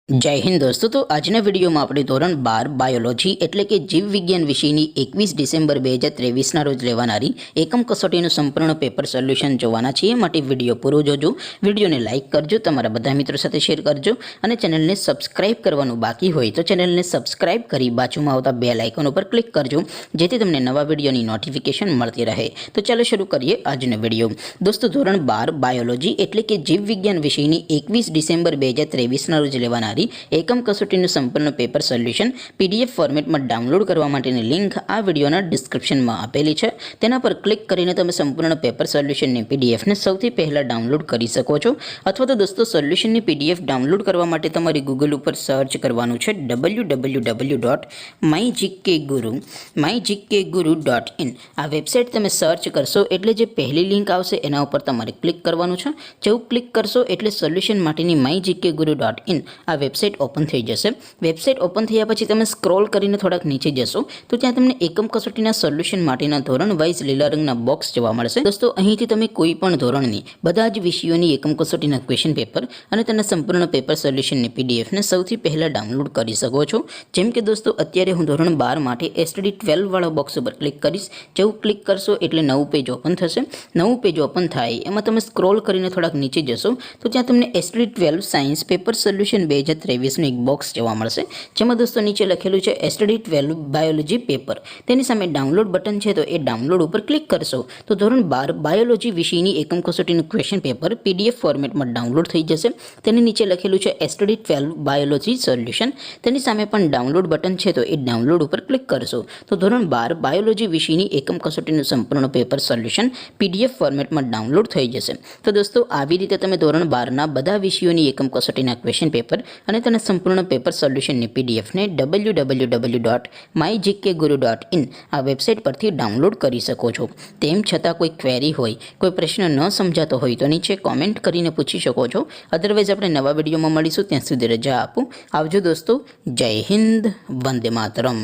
जय हिंद दोस्तों। तो आज वीडियो में આપણે ધોરણ 12 બાયોલોજી એટલે કે જીવ વિજ્ઞાન વિષયની 21 ડિસેમ્બર 2023 રોજ લેવાનારી એકમ કસોટીનું સંપૂર્ણ પેપર સોલ્યુશન જોવાના છીએ। માટે વિડિયો પૂરો જોજો, વિડિયોને લાઈક કરજો, તમારા બધા મિત્રો સાથે શેર કરજો અને ચેનલને સબસ્ક્રાઇબ કરવાનું બાકી હોય તો ચેનલને સબસ્ક્રાઇબ કરી બાજુમાં આવતા બેલ આઇકન ઉપર ક્લિક કરજો જેથી તમને નવા વિડિયોની નોટિફિકેશન મળતી રહે। તો ચાલો શરૂ કરીએ આજનો વિડિયો। દોસ્તો ધોરણ 12 બાયોલોજી એટલે કે જીવ વિજ્ઞાન વિષયની 21 ડિસેમ્બર 2023 રોજ લેવાનારી એકમ કસોટીનું સંપૂર્ણ પેપર સોલ્યુશન પીડીએફ ફોર્મેટમાં ડાઉનલોડ કરવા માટેની લિંક આ વિડિયોના ડિસ્ક્રિપ્શનમાં આપેલી છે। તેના પર ક્લિક કરીને તમે સંપૂર્ણ પેપર સોલ્યુશનની પીડીએફને સૌથી પહેલાં ડાઉનલોડ કરી શકો છો। અથવા તો દોસ્તો સોલ્યુશનની પીડીએફ ડાઉનલોડ કરવા માટે તમારે ગૂગલ ઉપર સર્ચ કરવાનું છે www.mygkguru.in। આ વેબસાઇટ તમે સર્ચ કરશો એટલે જે પહેલી લિંક આવશે એના ઉપર તમારે ક્લિક કરવાનું છે। જેવું ક્લિક કરશો એટલે સોલ્યુશન માટેની mygkguru.in આ વેબસાઇટ ઓપન થઈ જશે। વેબસાઇટ ઓપન થયા પછી તમે સ્ક્રોલ કરીને થોડાક નીચે જશો તો ત્યાં તમને એકમ કસોટીના સોલ્યુશન માટેના ધોરણ વાઇઝ લીલા રંગના બોક્સ જોવા મળશે। દોસ્તો અહીંથી તમે કોઈ પણ ધોરણની બધા જ વિષયોની એકમ કસોટીના ક્વેશ્ચન પેપર અને તેના સંપૂર્ણ પેપર સોલ્યુશનની પીડીએફને સૌથી પહેલાં ડાઉનલોડ કરી શકો છો। જેમ કે દોસ્તો અત્યારે હું ધોરણ 12 માટે એસટીડી 12 વાળા બોક્સ ઉપર ક્લિક કરીશ। જેવું ક્લિક કરશો એટલે નવું પેજ ઓપન થશે। નવું પેજ ઓપન થાય એમાં તમે સ્ક્રોલ કરીને થોડાક નીચે જશો તો ત્યાં તમને એસટીડી 12 સાયન્સ પેપર સોલ્યુશન 2023નું એક બોક્સ જોવા મળશે જેમાં દોસ્તો નીચે લખેલું છે એસટીડી 12 બાયોલોજી પેપર। તેની સામે ડાઉનલોડ બટન છે તો એ ડાઉનલોડ ઉપર ક્લિક કરશો તો ધોરણ 12 બાયોલોજી વિષયની એકમ કસોટીનું ક્વેશ્ચન પેપર પીડીએફ ફોર્મેટમાં ડાઉનલોડ થઈ જશે। તેની નીચે લખેલું છે એસટીડી 12 બાયોલોજી સોલ્યુશન। તેની સામે પણ ડાઉનલોડ બટન છે તો એ ડાઉનલોડ ઉપર ક્લિક કરશો તો ધોરણ 12 બાયોલોજી વિષયની એકમ કસોટીનું સંપૂર્ણ પેપર સોલ્યુશન પીડીએફ ફોર્મેટમાં ડાઉનલોડ થઈ જશે। તો દોસ્તો આવી રીતે તમે ધોરણ 12ના બધા વિષયોની એકમ કસોટીના ક્વેશ્ચન પેપર અને તેના સંપૂર્ણ પેપર સોલ્યુશનની પીડીએફને www.mygkguru.in આ વેબસાઇટ પરથી ડાઉનલોડ કરી શકો છો। તેમ છતાં કોઈ ક્વેરી હોય, કોઈ પ્રશ્ન ન સમજાતો હોય તો નીચે કોમેન્ટ કરીને પૂછી શકો છો। અધરવાઇઝ આપણે નવા વિડીયોમાં મળીશું, ત્યાં સુધી રજા આપો। આવજો દોસ્તો, જય હિન્દ, વંદે માતરમ।